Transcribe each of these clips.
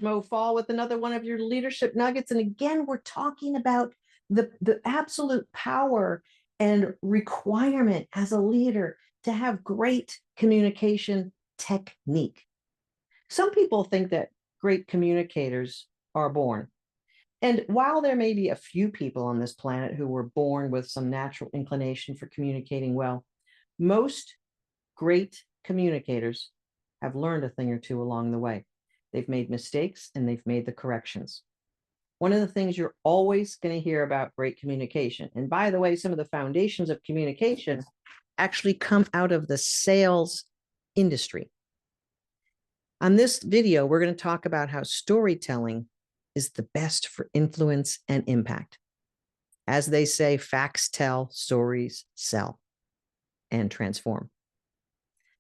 Mo Faul with another one of your leadership nuggets. And again, we're talking about the absolute power and requirement as a leader to have great communication technique. Some people think that great communicators are born. And while there may be a few people on this planet who were born with some natural inclination for communicating well, most great communicators have learned a thing or two along the way. They've made mistakes and they've made the corrections. One of the things you're always going to hear about great communication, and by the way, some of the foundations of communication actually come out of the sales industry. On this video, we're going to talk about how storytelling is the best for influence and impact. As they say, facts tell, stories sell and transform.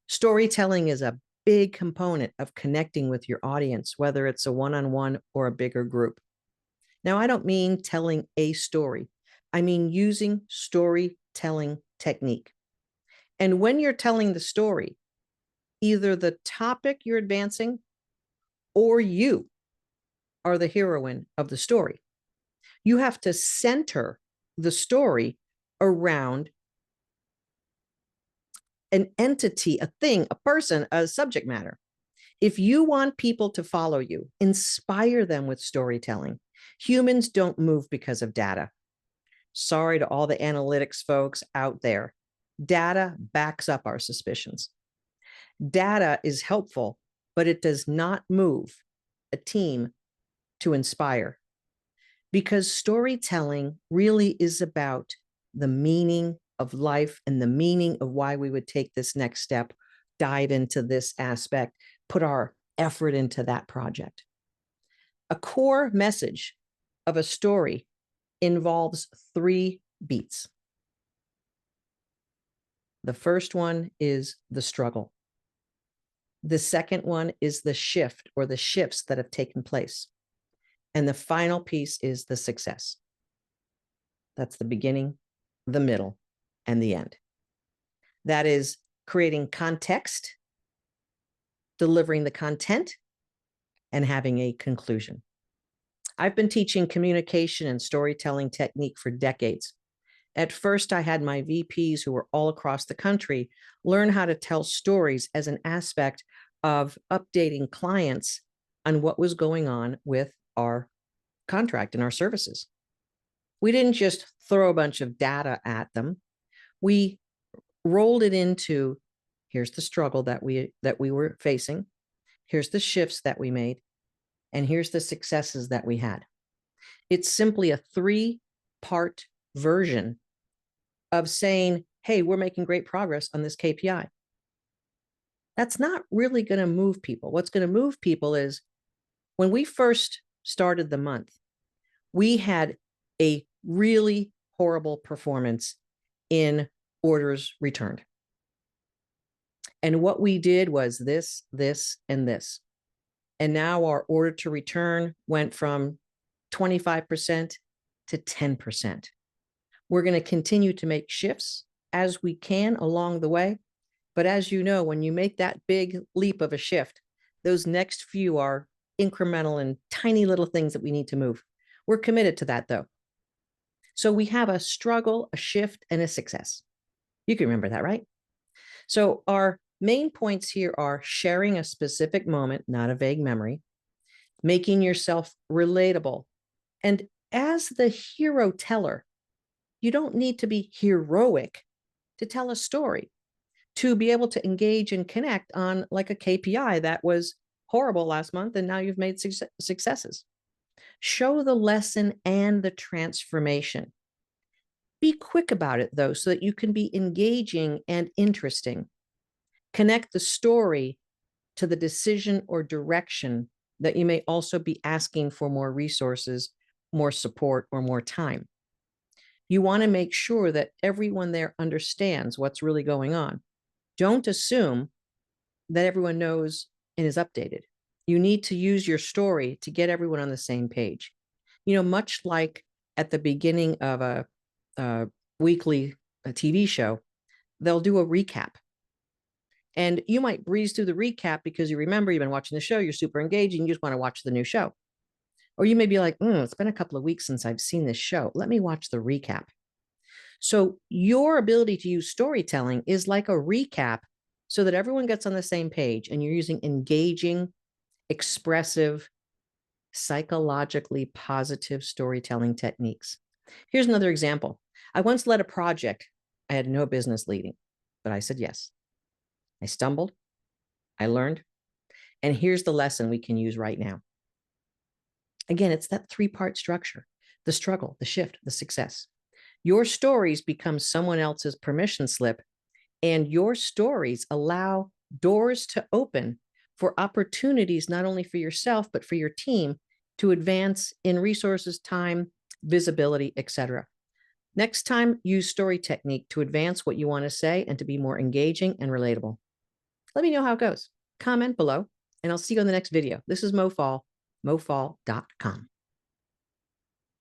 Storytelling is a big component of connecting with your audience, whether it's a one-on-one or a bigger group. Now, I don't mean telling a story. I mean using storytelling technique. And when you're telling the story, either the topic you're advancing or you are the heroine of the story. You have to center the story around an entity, a thing, a person, a subject matter. If you want people to follow you, inspire them with storytelling. Humans don't move because of data. Sorry to all the analytics folks out there. Data backs up our suspicions. Data is helpful, but it does not move a team to inspire, because storytelling really is about the meaning of life and the meaning of why we would take this next step, dive into this aspect, put our effort into that project. A core message of a story involves 3 beats. The first one is the struggle. The second one is the shift or the shifts that have taken place. And the final piece is the success. That's the beginning, the middle, and the end. That is creating context, delivering the content, and having a conclusion. I've been teaching communication and storytelling technique for decades. At first, I had my VPs who were all across the country learn how to tell stories as an aspect of updating clients on what was going on with our contract and our services. We didn't just throw a bunch of data at them. We rolled it into, here's the struggle that we were facing, here's the shifts that we made, and here's the successes that we had. It's simply a 3-part version of saying, hey, we're making great progress on this KPI. That's not really going to move people. What's going to move people is when we first started the month, we had a really horrible performance in orders returned. And what we did was this, and this. And now our order to return went from 25% to 10%. We're going to continue to make shifts as we can along the way. But as you know, when you make that big leap of a shift, those next few are incremental and tiny little things that we need to move. We're committed to that, though. So we have a struggle, a shift, and a success. You can remember that, right? So our main points here are sharing a specific moment, not a vague memory, making yourself relatable. And as the hero teller, you don't need to be heroic to tell a story, to be able to engage and connect on like a KPI that was horrible last month and now you've made successes. Show the lesson and the transformation. Be quick about it, though, so that you can be engaging and interesting. Connect the story to the decision or direction that you may also be asking for more resources, more support, or more time. You want to make sure that everyone there understands what's really going on. Don't assume that everyone knows and is updated. You need to use your story to get everyone on the same page. You know, much like at the beginning of a weekly TV show, they'll do a recap. And you might breeze through the recap because you remember you've been watching the show, you're super engaged, and you just want to watch the new show. Or you may be like, it's been a couple of weeks since I've seen this show. Let me watch the recap. So your ability to use storytelling is like a recap so that everyone gets on the same page and you're using engaging, expressive, psychologically positive storytelling techniques. Here's another example. I once led a project I had no business leading, but I said yes. I stumbled, I learned, and here's the lesson we can use right now. Again, it's that three-part structure: the struggle, the shift, the success. Your stories become someone else's permission slip, and your stories allow doors to open for opportunities, not only for yourself, but for your team to advance in resources, time, visibility, etc. Next time, use story technique to advance what you want to say and to be more engaging and relatable. Let me know how it goes. Comment below, and I'll see you on the next video. This is Mo Faul, mofaul.com.